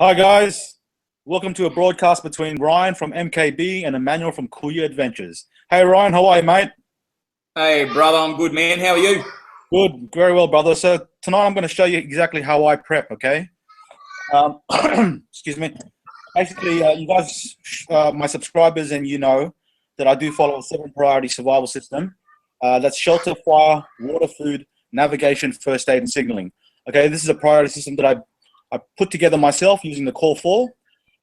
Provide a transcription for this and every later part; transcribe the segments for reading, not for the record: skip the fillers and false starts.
Hi guys, welcome to a broadcast between Ryan from MKB and Emmanuel from Cool Adventures. Hey Ryan, how are you, mate? Hey, brother, I'm good, man. How are you? Good, very well, brother. So tonight I'm going to show you exactly how I prep. Okay. Excuse me. Basically, you guys, my subscribers, and you know that I do follow a 7 priority survival system. That's shelter, fire, water, food, navigation, first aid, and signaling. Okay, this is a priority system that I put together myself using the Core 4,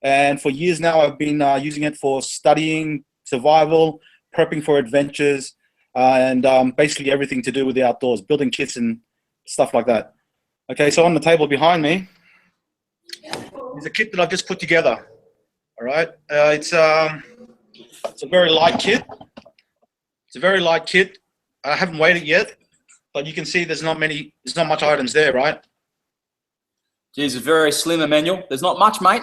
and for years now I've been using it for studying, survival, prepping for adventures, and basically everything to do with the outdoors, building kits and stuff like that. Okay, so on the table behind me is a kit that I've just put together. All right, it's a very light kit. It's a very light kit. I haven't weighed it yet, but you can see there's not much items there, right? Geez, it's very slim, Emmanuel. There's not much, mate.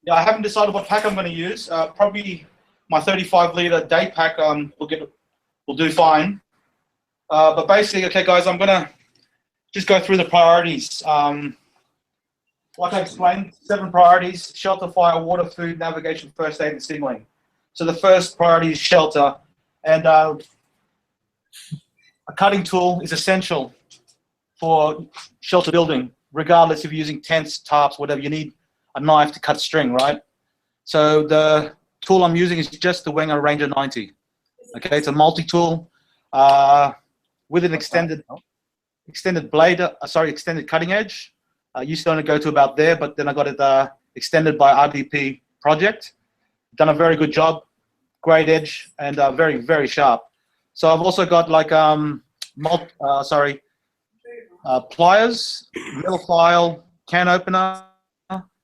Yeah, I haven't decided what pack I'm going to use. Probably my 35-liter day pack will do fine. But basically, okay, guys, I'm going to just go through the priorities. Like I explained, 7 priorities: shelter, fire, water, food, navigation, first aid, and signaling. So the first priority is shelter, and a cutting tool is essential for shelter building. Regardless if you're using tents, tarps, whatever, you need a knife to cut string, right? So the tool I'm using is just the Wenger Ranger 90. Okay, it's a multi-tool with an extended blade, extended cutting edge. Used to only go to about there, but then I got it extended by RDP Project. Done a very good job, great edge, and very, very sharp. So I've also got like pliers, metal file, can opener,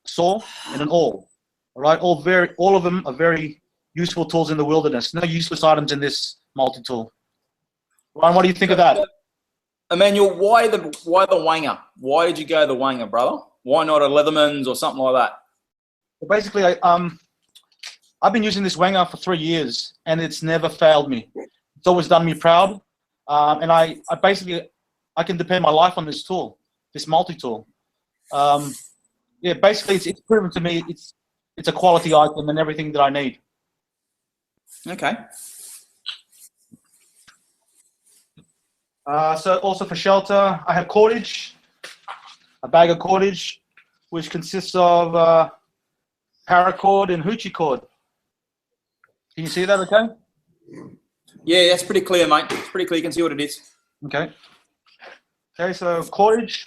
saw, and an awl. All right, all of them are very useful tools in the wilderness. No useless items in this multi-tool. Ryan, what do you think of that? Emmanuel, why the Wenger? Why did you go the Wenger, brother? Why not a Leatherman's or something like that? Well, basically, I've been using this Wenger for 3 years, and it's never failed me. It's always done me proud, and I can depend my life on this tool, this multi-tool. Yeah, basically, it's proven to me it's a quality item and everything that I need. Okay. So also for shelter, I have cordage, a bag of cordage, which consists of paracord and hoochie cord. Can you see that okay? Yeah, that's pretty clear, mate. It's pretty clear. You can see what it is. Okay. Okay, so cordage.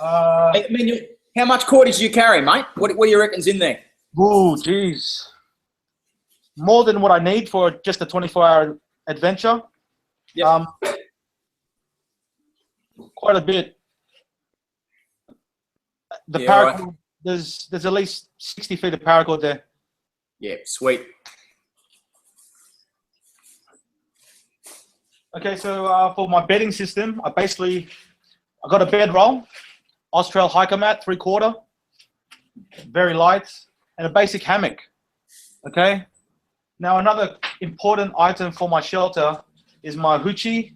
Hey, Emmanuel, how much cordage do you carry, mate? What do you reckon's in there? Ooh, geez. More than what I need for just a 24-hour adventure. Yep. Quite a bit. The paracord, right. There's at least 60 feet of paracord there. Yeah, sweet. Okay, so for my bedding system, I got a bedroll, Austral hiker mat, 3/4, very light, and a basic hammock. Okay. Now another important item for my shelter is my hoochie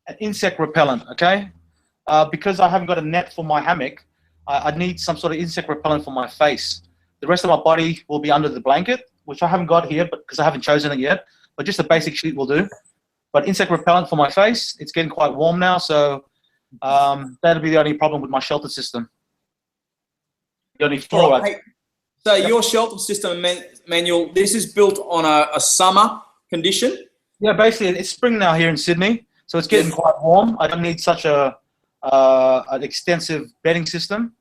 and insect repellent. Okay, because I haven't got a net for my hammock, I need some sort of insect repellent for my face. The rest of my body will be under the blanket, which I haven't got here, but because I haven't chosen it yet. But just a basic sheet will do. But insect repellent for my face. It's getting quite warm now, so that'll be the only problem with my shelter system. The only flaw. Right, hey, so your shelter system, Emmanuel, this is built on a summer condition? Yeah, basically it's spring now here in Sydney, so it's getting quite warm. I don't need such an extensive bedding system.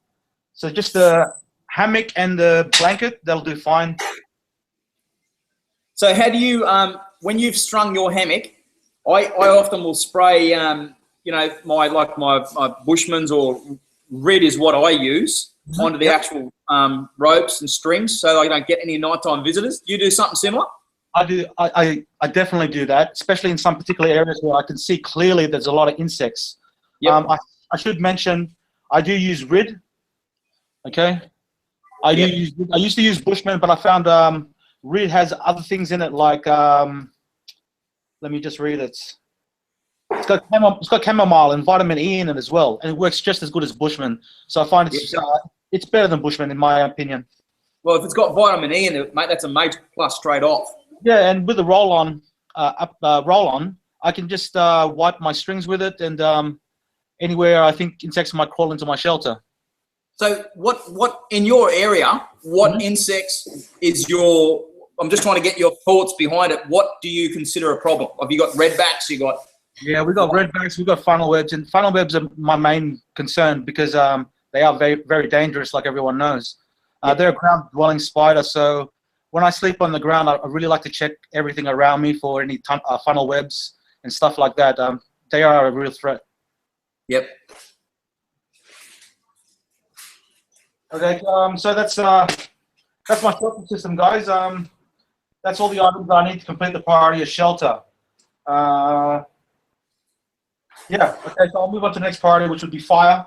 So just the hammock and the blanket, that'll do fine. So how do you, when you've strung your hammock, I often will spray, you know, my Bushman's or red is what I use onto the actual ropes and strings so I don't get any nighttime visitors. Do you do something similar? I do. I definitely do that, especially in some particular areas where I can see clearly there's a lot of insects. Yep. I should mention I do use red. Okay. I used to use Bushman, but I found red has other things in it like let me just read it. It's got chamomile and vitamin E in it as well, and it works just as good as Bushman. So I find it's better than Bushman in my opinion. Well, if it's got vitamin E in it, mate, that's a major plus straight off. Yeah, and with the roll-on, I can just wipe my strings with it, and anywhere I think insects might crawl into my shelter. So what in your area, what insects is your, I'm just trying to get your thoughts behind it. What do you consider a problem? Have you got redbacks? Yeah, we've got redbacks, we've got funnel webs, and funnel webs are my main concern because they are very, very dangerous, like everyone knows. They're a ground-dwelling spider, so when I sleep on the ground, I really like to check everything around me for any funnel webs and stuff like that. They are a real threat. Yep. Okay, so that's my shelter system, guys. That's all the items I need to complete the priority of shelter. Yeah, okay, so I'll move on to the next priority, which would be fire.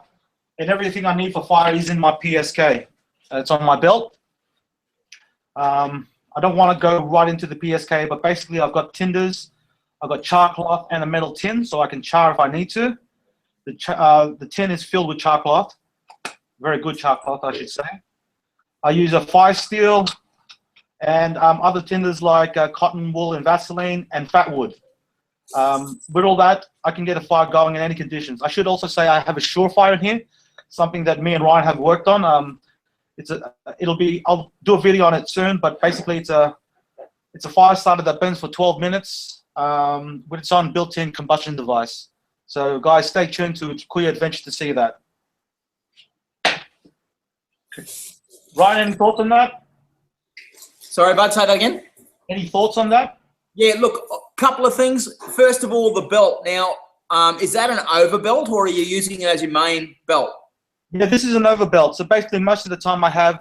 And everything I need for fire is in my PSK. It's on my belt. I don't want to go right into the PSK, but basically I've got tinders, I've got char cloth and a metal tin, so I can char if I need to. The tin is filled with char cloth. Very good char cloth, I should say. I use a fire steel and other tinders like cotton wool and Vaseline and fat wood. With all that, I can get a fire going in any conditions. I should also say I have a Surefire in here, something that me and Ryan have worked on. I'll do a video on it soon, but basically it's a fire starter that burns for 12 minutes with its own built-in combustion device. So guys, stay tuned to Queer Adventure to see that. Ryan, any thoughts on that? Sorry, bud, say that again. Any thoughts on that? Yeah, look, a couple of things. First of all, the belt. Now, is that an overbelt or are you using it as your main belt? Yeah, this is an overbelt. So basically, most of the time I have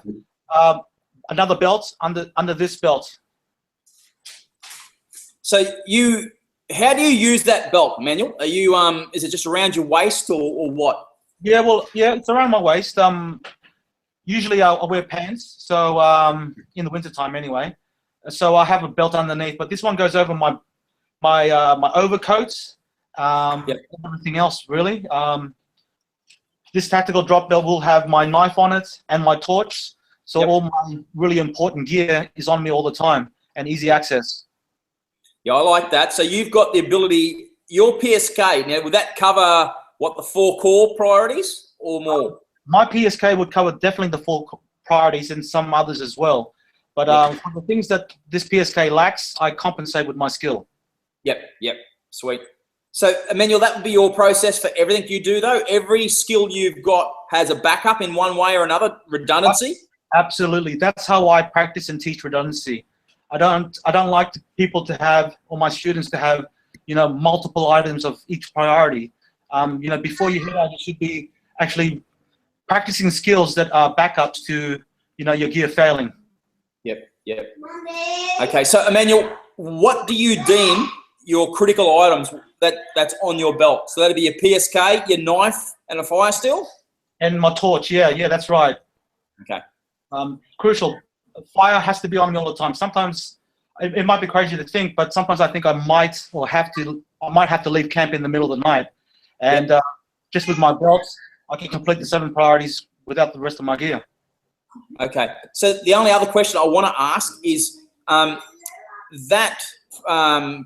another belt under this belt. So how do you use that belt, Emmanuel? Are you is it just around your waist or what? Yeah, well, yeah, it's around my waist. Usually I'll wear pants, so in the wintertime anyway. So I have a belt underneath, but this one goes over my overcoat, everything else really. This tactical drop belt will have my knife on it and my torch, so all my really important gear is on me all the time and easy access. Yeah, I like that. So you've got the ability. Your PSK now, would that cover what, the 4 core priorities or more? My PSK would cover definitely the 4 priorities and some others as well. But for the things that this PSK lacks, I compensate with my skill. Yep, sweet. So, Emmanuel, that would be your process for everything you do, though? Every skill you've got has a backup in one way or another, redundancy? Absolutely. That's how I practice and teach redundancy. I don't like people to have, or my students to have, multiple items of each priority. Before you head out, you should be actually practicing skills that are backups to, your gear failing. Yep. Okay, so Emmanuel, what do you deem your critical items that's on your belt? So that'd be your PSK, your knife, and a fire steel? And my torch, yeah, that's right. Okay. Crucial. Fire has to be on me all the time. Sometimes it might be crazy to think, but sometimes I think I might have to leave camp in the middle of the night, and just with my belt, I can complete the 7 priorities without the rest of my gear. Okay. So the only other question I want to ask is that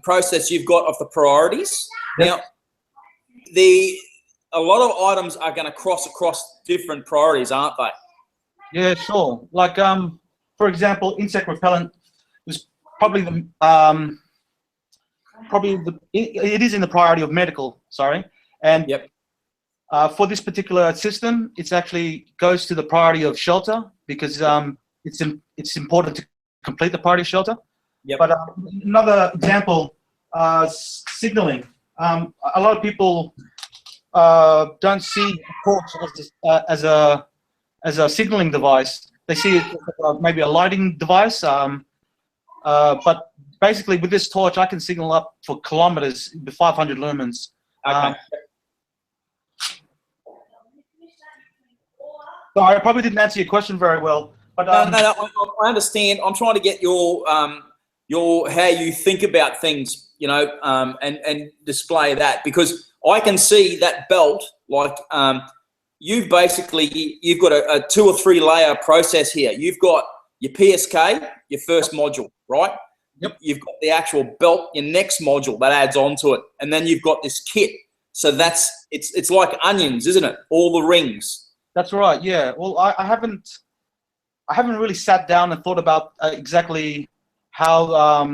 process you've got of the priorities. Now, a lot of items are going to cross across different priorities, aren't they? Yeah, sure. Like, for example, insect repellent was probably it is in the priority of medical. Sorry, and for this particular system, it's actually goes to the priority of shelter because it's important to complete the priority of shelter. But another example, signaling. A lot of people don't see a torch as a signaling device. They see it as maybe a lighting device. But basically, with this torch, I can signal up for kilometers with 500 lumens. Okay. So I probably didn't answer your question very well. But no, I understand. I'm trying to get your how you think about things. and display that, because I can see that belt, like you've got a 2 or 3 layer process here. You've got your PSK, your first module, right? Yep. You've got the actual belt, your next module that adds on to it, and then you've got this kit. So it's like onions, isn't it? All the rings. That's right. Yeah. Well, I haven't really sat down and thought about exactly how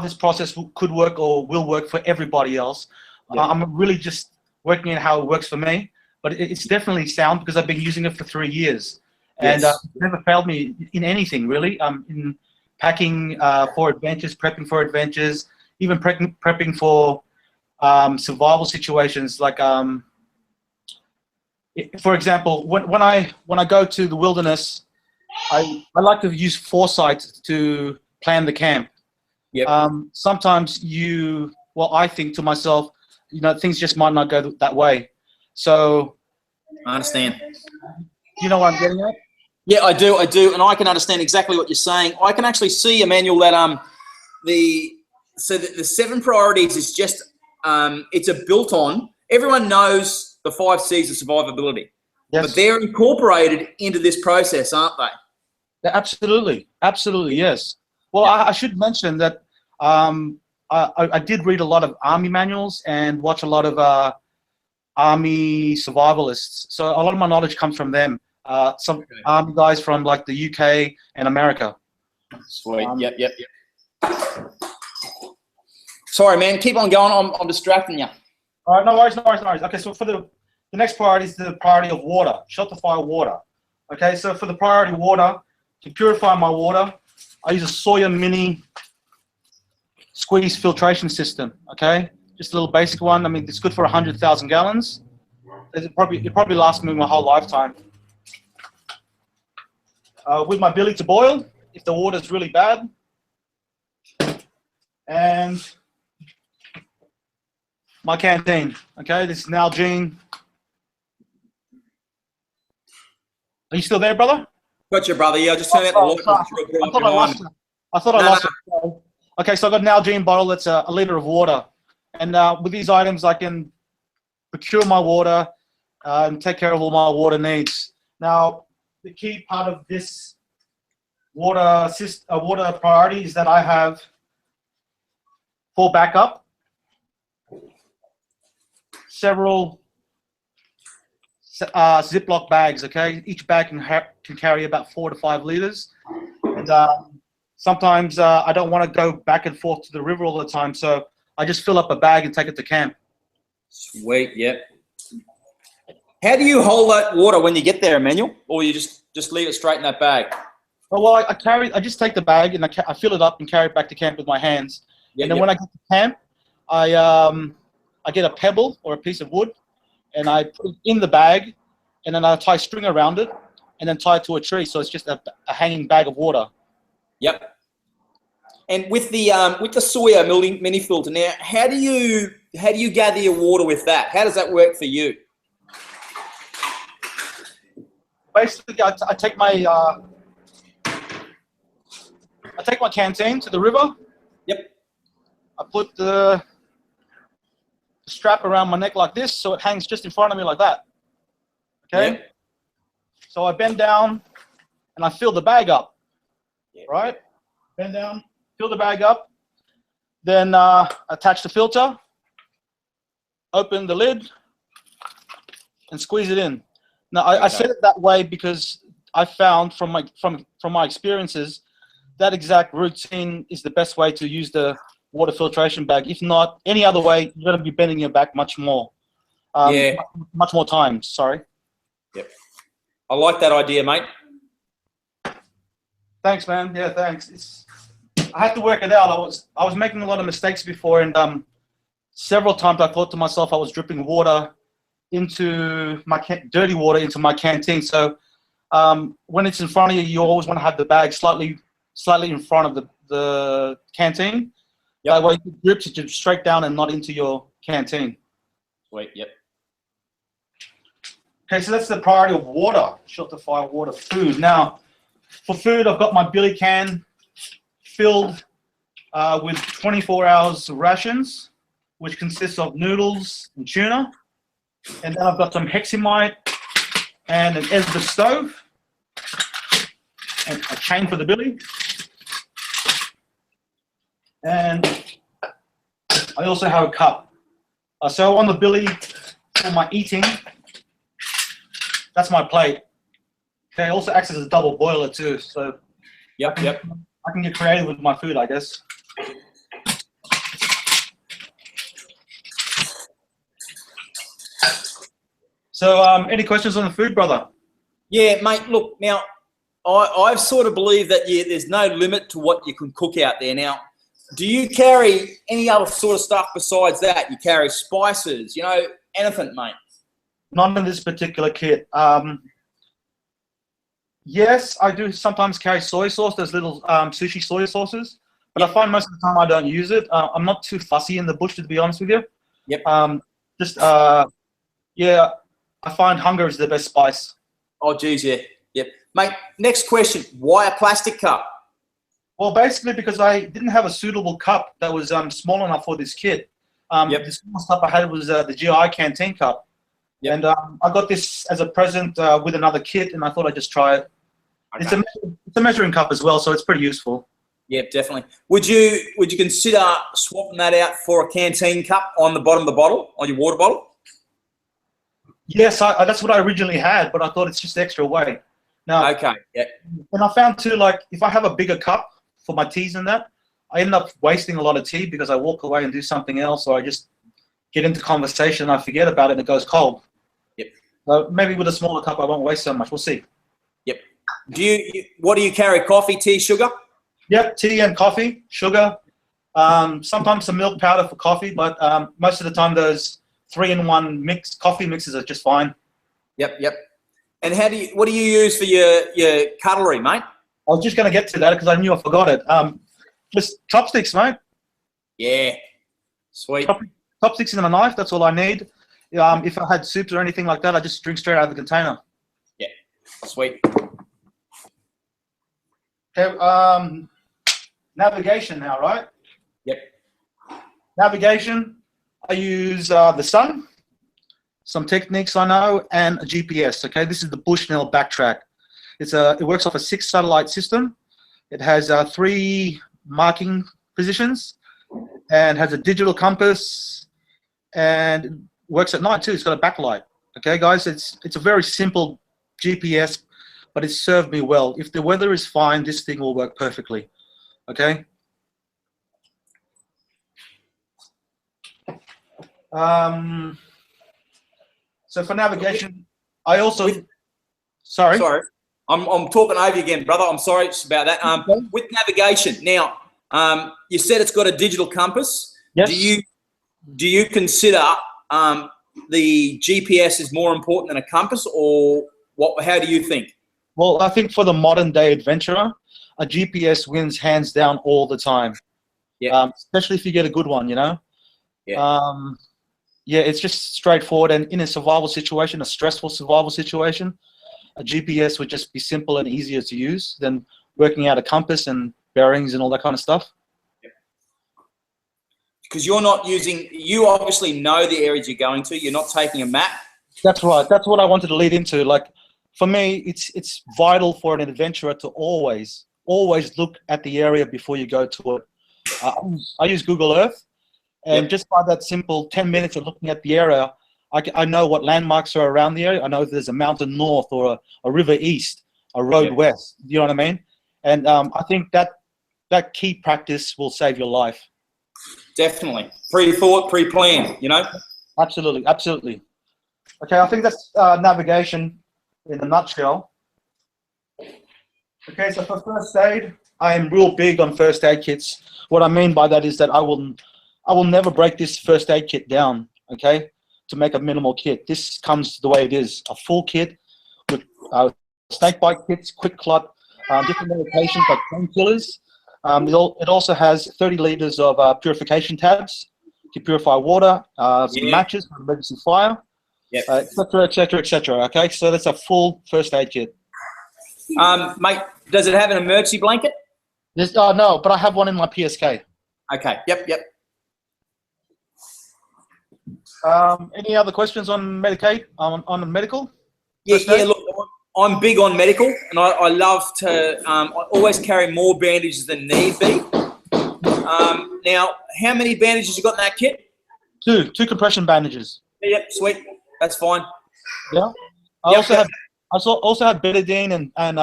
this process could work or will work for everybody else. Yeah. I'm really just working out how it works for me, but it's definitely sound because I've been using it for 3 years, and Yes. it's never failed me in anything really. In packing for adventures, prepping for adventures, even prepping for survival situations. Like, for example, when I go to the wilderness, I like to use foresight to plan the camp. Yep. Sometimes I think to myself, things just might not go that way. So, I understand. you know what I'm getting at? Yeah, I do, and I can understand exactly what you're saying. I can actually see, Emmanuel, that the 7 priorities is just it's a built on. Everyone knows the 5 C's of survivability, Yes. but they're incorporated into this process, aren't they? Yeah, absolutely, yes. Well, Yeah. I should mention that I did read a lot of army manuals and watch a lot of army survivalists. So a lot of my knowledge comes from them. Some army guys from like the UK and America. Sweet. Yep. Sorry, man. Keep on going. I'm distracting you. All right, no worries. Okay, so for the next priority is the priority of water, shelter fire water. Okay, so for the priority water, to purify my water, I use a Sawyer Mini squeeze filtration system. Okay, just a little basic one. I mean, it's good for 100,000 gallons. It probably lasts me my whole lifetime. With my billy to boil, if the water's really bad, and my canteen. Okay, this is Nalgene. Are you still there, brother? Gotcha, brother. Yeah, I just turned out the light. I thought I lost it. I lost it. Okay, so I've got an Nalgene bottle. That's a liter of water, and with these items, I can procure my water and take care of all my water needs. Now, the key part of this water priority is that I have for backup several Ziploc bags. Okay, each bag can carry about 4 to 5 liters, and sometimes I don't want to go back and forth to the river all the time, so I just fill up a bag and take it to camp. Sweet. Yep. How do you hold that water when you get there, Emmanuel, or you just leave it straight in that bag? Well, I just take the bag and I fill it up and carry it back to camp with my hands. Yep, and then when I get to camp, I get a pebble or a piece of wood, and I put it in the bag, and then I tie string around it, and then tie it to a tree, so it's just a hanging bag of water. Yep. And with the Sawyer mini filter, now how do you gather your water with that? How does that work for you? Basically, I take my canteen to the river. Yep. I put the strap around my neck like this, so it hangs just in front of me like that. Okay. Yep. So I bend down and I fill the bag up. Yep. Right. Bend down, fill the bag up, then attach the filter, open the lid, and squeeze it in. Now, I said it that way because I found from my experiences that exact routine is the best way to use the water filtration bag. If not, any other way, you're going to be bending your back much more. Much more times. Sorry. Yep. I like that idea, mate. Thanks, man. Yeah, thanks. I had to work it out. I was making a lot of mistakes before, and several times I thought to myself I was dripping water into my dirty water into my canteen. So when it's in front of you, you always want to have the bag slightly in front of the canteen. Yep. That way it drips it straight down and not into your canteen. Sweet. Yep. Okay, so that's the priority of water, shelter, fire, water, food. Now, for food, I've got my billy can filled with 24 hours rations, which consists of noodles and tuna. And then I've got some Hexamite and an Esbit stove and a chain for the billy. And I also have a cup. So on the billy for my eating, that's my plate. Okay, it also acts as a double boiler too. So Yep. I can get creative with my food, I guess. So, any questions on the food, brother? Yeah, mate. Look, now I sort of believe that there's no limit to what you can cook out there. Now, do you carry any other sort of stuff besides that? You carry spices, you know, anything, mate? Not in this particular kit. Yes, I do sometimes carry soy sauce. There's little sushi soy sauces, but I find most of the time I don't use it. I'm not too fussy in the bush, to be honest with you. Yep. Yeah, I find hunger is the best spice. Oh, geez, yeah. Yep. Mate, next question. Why a plastic cup? Well, basically because I didn't have a suitable cup that was small enough for this kit. The smallest cup I had was the GI canteen cup. Yep. And I got this as a present with another kit, and I thought I'd just try it. Okay. It's a measuring cup as well, so it's pretty useful. Yeah, definitely. Would you consider swapping that out for a canteen cup on the bottom of the bottle, on your water bottle? Yes, that's what I originally had, but I thought it's just extra weight. Now, okay, yeah. And I found too, like, if I have a bigger cup for my teas and that, I end up wasting a lot of tea because I walk away and do something else, or I just get into conversation and I forget about it and it goes cold. Yep. So maybe with a smaller cup, I won't waste so much. We'll see. Yep. What do you carry? Coffee, tea, sugar? Yep, tea and coffee, sugar. Sometimes some milk powder for coffee, but most of the time those 3-in-1 coffee mixes are just fine. Yep. And what do you use for your cutlery, mate? I was just going to get to that because I knew I forgot it. Just chopsticks, mate. Yeah, sweet. Chopsticks and a knife, that's all I need. If I had soups or anything like that, I just drink straight out of the container. Yeah, sweet. Okay, navigation now, right? Yep. Navigation, I use the sun, some techniques I know, and a GPS, okay? This is the Bushnell Backtrack. It works off a 6 satellite system. It has 3 marking positions and has a digital compass and works at night too. It's got a backlight. Okay, guys, it's a very simple GPS, but it's served me well. If the weather is fine, this thing will work perfectly. Okay. So for navigation, I also sorry. I'm talking over you again, brother. I'm sorry about that. With navigation, now you said it's got a digital compass. Yes. Do you consider the GPS is more important than a compass, or what? How do you think? Well, I think for the modern day adventurer, a GPS wins hands down all the time. Yeah. Especially if you get a good one, you know. Yeah. Yeah, it's just straightforward, and in a survival situation, a stressful survival situation, a GPS would just be simple and easier to use than working out a compass and bearings and all that kind of stuff. Because you're not using, you obviously know the areas you're going to. You're not taking a map. That's right. That's what I wanted to lead into. Like, for me, it's vital for an adventurer to always look at the area before you go to it. I use Google Earth, and just by that simple 10 minutes of looking at the area, I know what landmarks are around the area. I know if there's a mountain north or a river east, a road west. You know what I mean? And I think that key practice will save your life. Definitely. Pre-thought, pre-planned, you know? Absolutely, absolutely. Okay, I think that's navigation in a nutshell. Okay, so for first aid, I am real big on first aid kits. What I mean by that is that I will never break this first aid kit down, okay, to make a minimal kit. This comes the way it is, a full kit with snake bite kits, quick clot, different medications like painkillers. It also has 30 liters of purification tabs to purify water, some matches for emergency fire, et cetera, et cetera. Okay, so that's a full first aid kit. Mate, does it have an emergency blanket? No, but I have one in my PSK. Okay. Yep. Any other questions on Medicaid, on medical? Yeah, look, I'm big on medical, and I love to, I always carry more bandages than need be. Now, how many bandages you got in that kit? Two compression bandages. Yep, sweet. That's fine. Yeah. I also have betadine and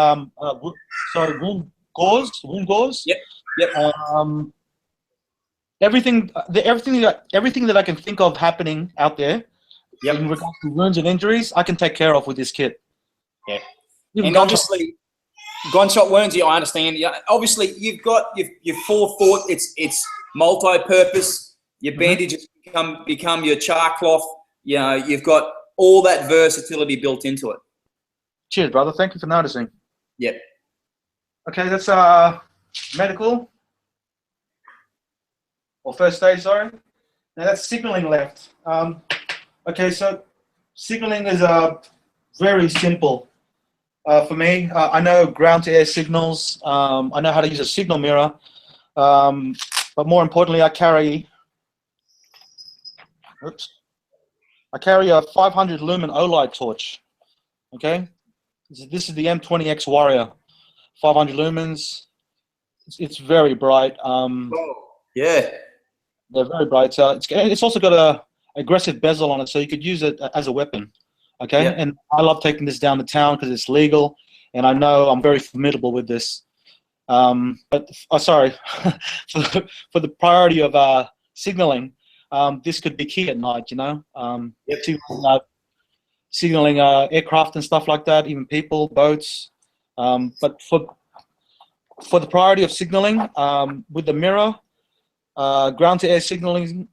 wound gauze. Yep. Everything that I can think of happening out there in regards to wounds and injuries, I can take care of with this kit. Yeah. And obviously, gunshot wounds, I understand. Yeah, obviously, you've got your forethought. It's multi-purpose. Your bandages become your char cloth. You know, you've got all that versatility built into it. Cheers, brother. Thank you for noticing. Yep. Okay, that's medical. Or first aid, sorry. Now that's signaling left. Okay, so signaling is very simple for me. I know ground-to-air signals. I know how to use a signal mirror. But more importantly, I carry a 500 lumen OLED torch. Okay, this is the M20X Warrior, 500 lumens. It's very bright. Yeah. They're very bright. It's also got a aggressive bezel on it, so you could use it as a weapon. Okay, and I love taking this down to town because it's legal, and I know I'm very formidable with this. But sorry, for the priority of signaling, this could be key at night. You know, signaling aircraft and stuff like that, even people, boats. But for the priority of signaling, with the mirror. Ground-to-air signaling,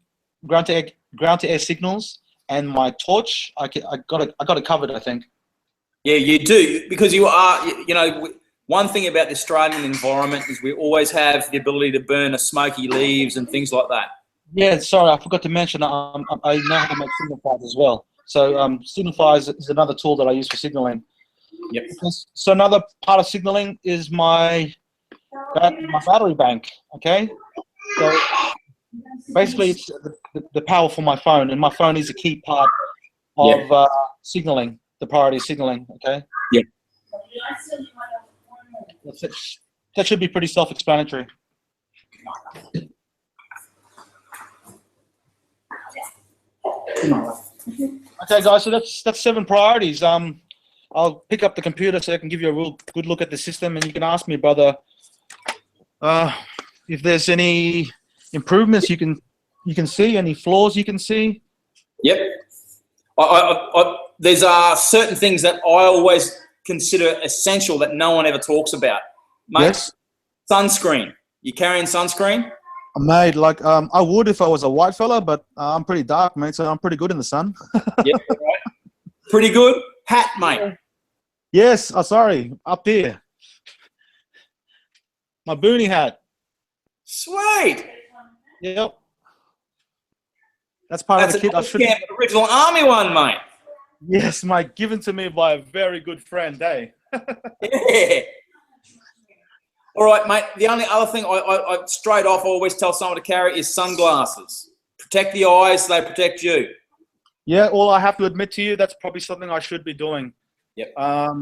ground-to-air signals, and my torch. I got it covered, I think. Yeah, you do, because you are. You know, one thing about the Australian environment is we always have the ability to burn a smoky leaves and things like that. Yeah, sorry, I forgot to mention. I know how to make signifiers as well. So signifiers is another tool that I use for signaling. Yep. So another part of signaling is my battery bank. Okay. So basically, it's the power for my phone, and my phone is a key part of signaling, the priority signaling. Okay. Yeah. That should be pretty self-explanatory. Okay, guys. So that's 7 priorities. I'll pick up the computer so I can give you a real good look at the system, and you can ask me, brother, if there's any improvements you can see, any flaws you can see. Yep. There's certain things that I always consider essential that no one ever talks about. Mate, yes. Sunscreen. You carrying sunscreen? Mate, like I would if I was a white fella, but I'm pretty dark, mate, so I'm pretty good in the sun. Yeah, right. Pretty good. Hat, mate. Yes. Sorry, up here. My boonie hat. Sweet. Yep. That's part of the kit. Camp, original army one, mate. Yes, mate. Given to me by a very good friend, eh? Yeah. All right, mate. The only other thing I straight off always tell someone to carry is sunglasses. Protect the eyes, they protect you. Yeah, well, I have to admit to you, that's probably something I should be doing. Yep.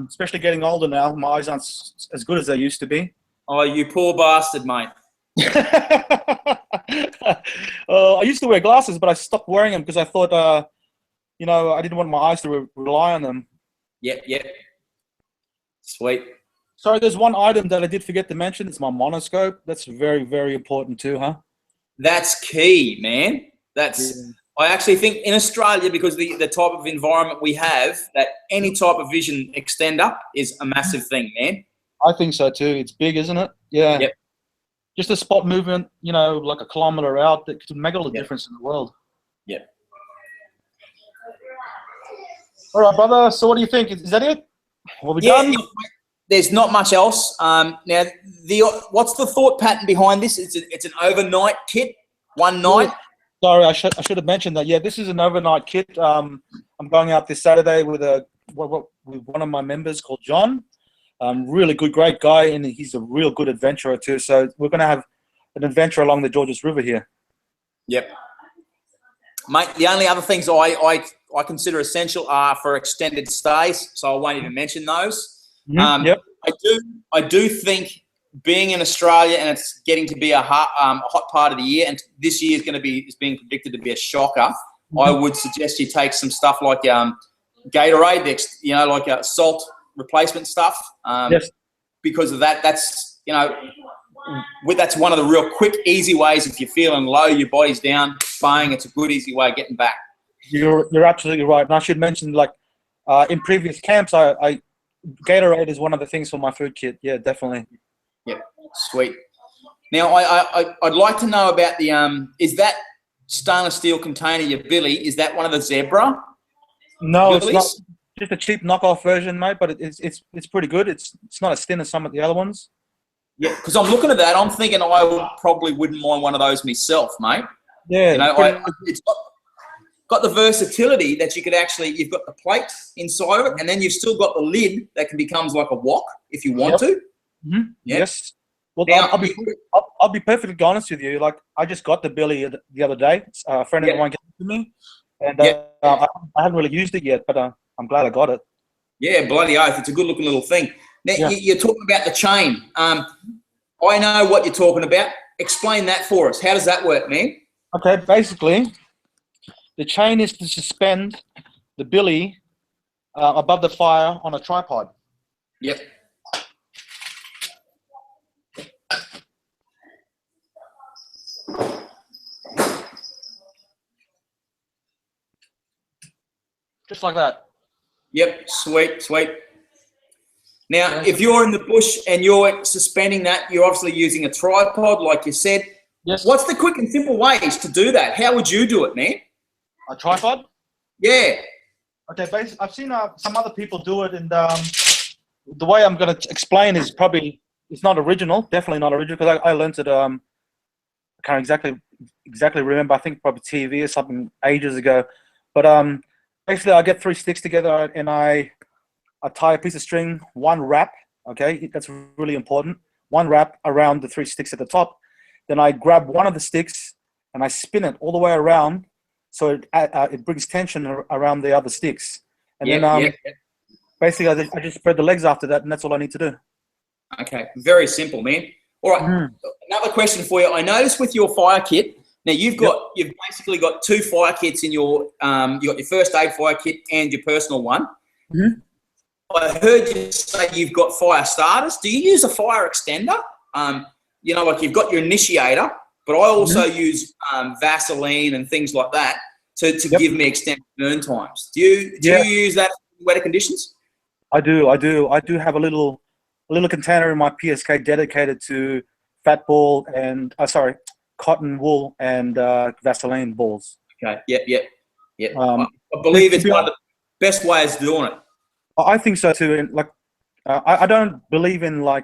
Especially getting older now. My eyes aren't as good as they used to be. Oh, you poor bastard, mate. I used to wear glasses, but I stopped wearing them because I thought, I didn't want my eyes to rely on them. Yep. Sweet. Sorry, there's one item that I did forget to mention. It's my monoscope. That's very, very important too, huh? That's key, man. I actually think in Australia, because the type of environment we have, that any type of vision extender is a massive thing, man. I think so too. It's big, isn't it? Yeah. Yep. Just a spot movement, like a kilometer out, that could make all the difference in the world. Yep. All right, brother. So what do you think? Is that it? Are we done? There's not much else. Now, what's the thought pattern behind this? It's an overnight kit, one night. Sorry, I should have mentioned that. Yeah, this is an overnight kit. I'm going out this Saturday with one of my members called John. Really good, great guy, and he's a real good adventurer too. So we're going to have an adventure along the Georges River here. Yep. Mate, the only other things I consider essential are for extended stays, so I won't even mention those. Yep. I do think being in Australia, and it's getting to be a hot part of the year, and this year is being predicted to be a shocker. I would suggest you take some stuff like Gatorade, like salt replacement stuff. Yes. Because of that, that's that's one of the real quick, easy ways. If you're feeling low, your body's down, bang, it's a good, easy way of getting back. You're absolutely right. And I should mention, like, in previous camps, I Gatorade is one of the things for my food kit. Yeah, definitely. Yep, sweet. Now, I'd like to know about the is that stainless steel container, your billy, is that one of the Zebra? No, billies? it's not. Just a cheap knockoff version, mate. But it's pretty good. It's not as thin as some of the other ones. Yeah, because I'm looking at that, I'm thinking probably wouldn't mind one of those myself, mate. Yeah, it's got the versatility that you could actually, you've got the plate inside of it, and then you've still got the lid that becomes like a wok if you want to. Mm-hmm. Yep. Yes. Well, Now, I'll be perfectly honest with you. Like, I just got the billy the other day. A friend of mine gave it to me, and I haven't really used it yet, but I'm glad I got it. Yeah, bloody oath. It's a good looking little thing. Now, you're talking about the chain. I know what you're talking about. Explain that for us. How does that work, man? Okay, basically, the chain is to suspend the billy above the fire on a tripod. Yep. Just like that. Yep, sweet, sweet. Now, if you're in the bush and you're suspending that, you're obviously using a tripod, like you said. Yes. What's the quick and simple ways to do that? How would you do it, man? A tripod? Yeah. Okay, basically, I've seen some other people do it, and the way I'm going to explain is it's not original, definitely not original, because I learned it, I can't exactly remember, I think probably TV or something ages ago. But basically, I get 3 sticks together, and I tie a piece of string, one wrap, okay? That's really important. One wrap around the 3 sticks at the top. Then I grab one of the sticks, and I spin it all the way around, so it brings tension around the other sticks. And then basically, I just spread the legs after that, and that's all I need to do. Okay, very simple, man. All right, Another question for you. I noticed with your fire kit, now you've basically got 2 fire kits in your, you got your first aid fire kit and your personal one. Mm-hmm. I heard you say you've got fire starters. Do you use a fire extender? Like you've got your initiator, but I also use Vaseline and things like that to give me extended burn times. Do you use that in wetter conditions? I do have a little container in my PSK dedicated to fat ball and cotton wool and Vaseline balls. Okay. Yep. I believe it's one of the best ways of doing it. I think so too. And like, I don't believe in I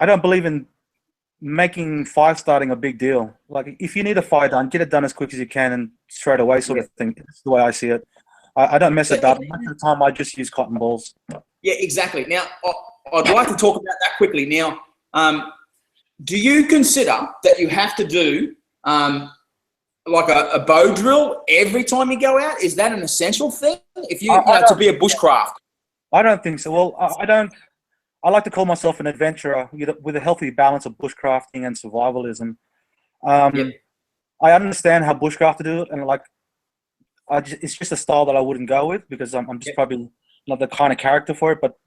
don't believe in making fire starting a big deal. Like, if you need a fire done, get it done as quick as you can and straight away, sort of thing. That's the way I see it. I don't mess it up. Most of the time, I just use cotton balls. Yeah, exactly. Now, I'd like to talk about that quickly. Now, do you consider that you have to do like a bow drill every time you go out? Is that an essential thing if you to be a bushcraft? I don't think so. Well, I don't. I like to call myself an adventurer with a healthy balance of bushcrafting and survivalism. I understand how bushcrafters do it, and it's just a style that I wouldn't go with because I'm just probably not the kind of character for it. But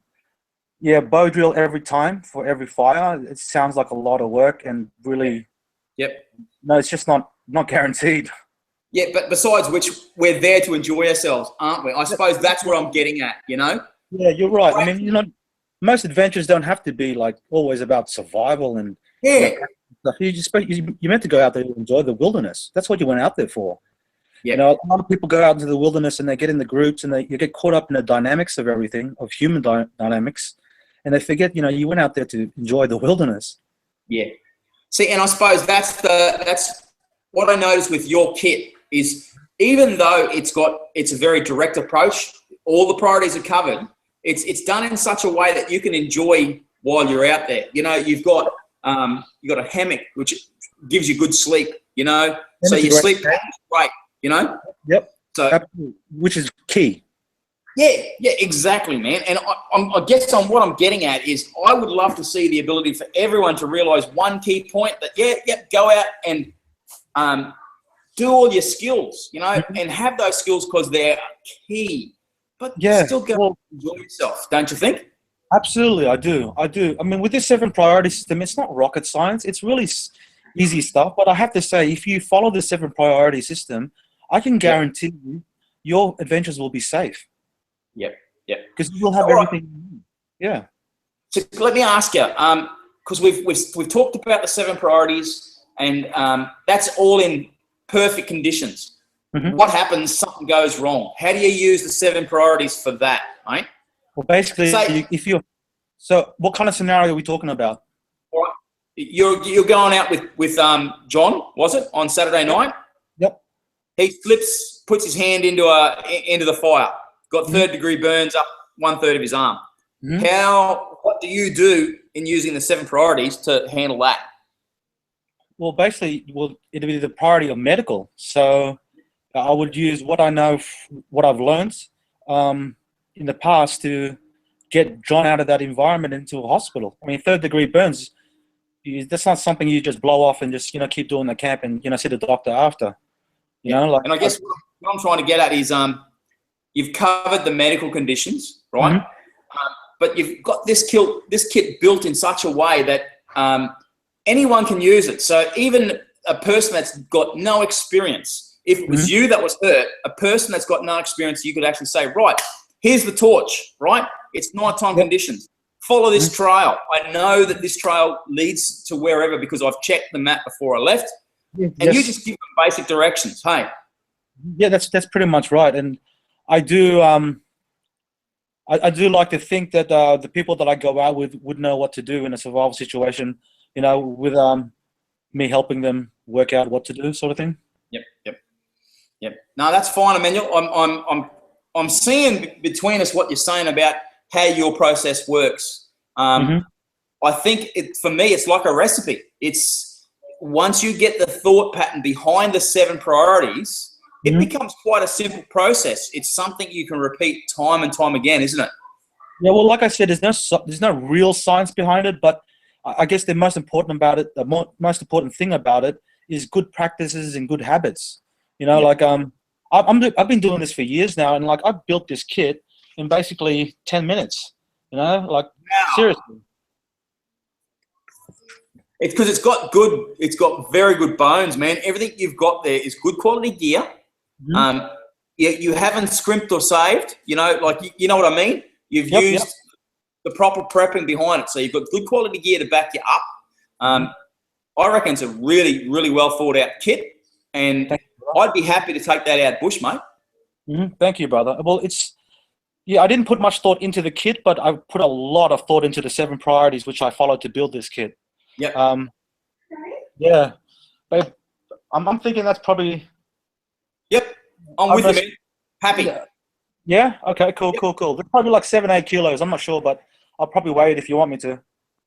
yeah, bow drill every time for every fire. It sounds like a lot of work and really. No, it's just not guaranteed. Yeah, but besides which, we're there to enjoy ourselves, aren't we? I suppose that's what I'm getting at. Yeah, you're right. I mean, most adventures don't have to be like always about survival and stuff. You're meant to go out there and enjoy the wilderness. That's what you went out there for. A lot of people go out into the wilderness and they get in the groups and you get caught up in the dynamics of everything, of human dynamics, and they forget, you went out there to enjoy the wilderness. Yeah. See, and I suppose that's what I noticed with your kit is even though it's a very direct approach, all the priorities are covered. It's done in such a way that you can enjoy while you're out there. You know, you've got a hammock which gives you good sleep. You know, so your sleep pattern's great. You know. Yep. So, absolutely. Which is key. Yeah, exactly, man. And I guess what I'm getting at is I would love to see the ability for everyone to realise one key point that, go out and do all your skills, you know, and have those skills because they're key. But still go and enjoy yourself, don't you think? Absolutely, I do. I mean, with this 7 priority system, it's not rocket science. It's really easy stuff. But I have to say, if you follow the 7 priority system, I can guarantee you your adventures will be safe. Yep. Because you'll have everything. Yeah. So let me ask you, because we've talked about the 7 priorities, and that's all in perfect conditions. What happens? Something goes wrong. How do you use the 7 priorities for that, right? Well, basically, so what kind of scenario are we talking about? All right. You're going out with John, was it, on Saturday night? Yep. He puts his hand into the fire. Got 3rd-degree burns up 1/3 of his arm. What do you do in using the 7 priorities to handle that? Well, basically, it'll be the priority of medical. So I would use what I know, what I've learned in the past to get John out of that environment into a hospital. I mean, 3rd-degree burns, that's not something you just blow off and just, keep doing the camp and, see the doctor after. You know, and I guess what I'm trying to get at is you've covered the medical conditions, right? But you've got this kit built in such a way that anyone can use it. So even a person that's got no experience, if it was you that was hurt, a person that's got no experience, you could actually say, right, here's the torch, right? It's nighttime conditions. Follow this trail. I know that this trail leads to wherever because I've checked the map before I left. And you just give them basic directions. Hey. Yeah, that's pretty much right. And I do I do like to think that the people that I go out with would know what to do in a survival situation, with me helping them work out what to do, sort of thing. Yep. No, that's fine, Emmanuel. I'm seeing between us what you're saying about how your process works. I think for me, it's like a recipe. It's once you get the thought pattern behind the 7 priorities, it becomes quite a simple process. It's something you can repeat time and time again, isn't it? Yeah, well, like I said, there's no real science behind it, but I guess the most important thing about it is good practices and good habits. I've been doing this for years now, and I've built this kit in basically 10 minutes. Seriously. It's because it's got very good bones, man. Everything you've got there is good quality gear. You haven't scrimped or saved, you know what I mean? You've used the proper prepping behind it. So you've got good quality gear to back you up. I reckon it's a really, really well thought out kit. And I'd be happy to take that out bush, mate. Thank you, brother. Well, I didn't put much thought into the kit, but I put a lot of thought into the 7 priorities, which I followed to build this kit. Yep. But I'm thinking that's probably... Yep. I'm with you, man. Happy. Yeah? Okay, cool. They're probably like 7-8 kilos. I'm not sure, but I'll probably weigh it if you want me to.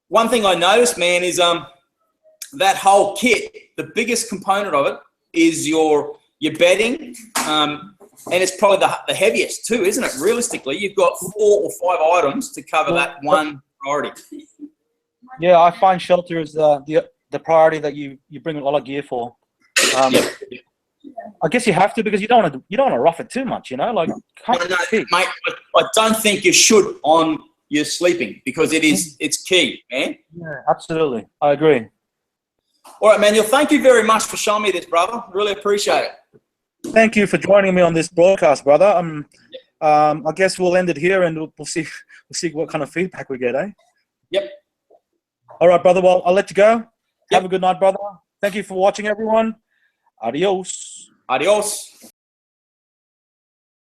One thing I noticed, man, is that whole kit, the biggest component of it is your bedding, and it's probably the heaviest too, isn't it? Realistically, you've got 4 or 5 items to cover that one priority. Yeah, I find shelter is the priority that you bring a lot of gear for. I guess you have to because you don't want to rough it too much, No, mate, I don't think you should on your sleeping because it's key, man. Yeah, absolutely. I agree. All right, Emmanuel, thank you very much for showing me this, brother. Really appreciate it. Thank you for joining me on this broadcast, brother. I guess we'll end it here and we'll see what kind of feedback we get, eh? Yep. All right, brother. Well, I'll let you go. Have a good night, brother. Thank you for watching, everyone. Adios. Adios.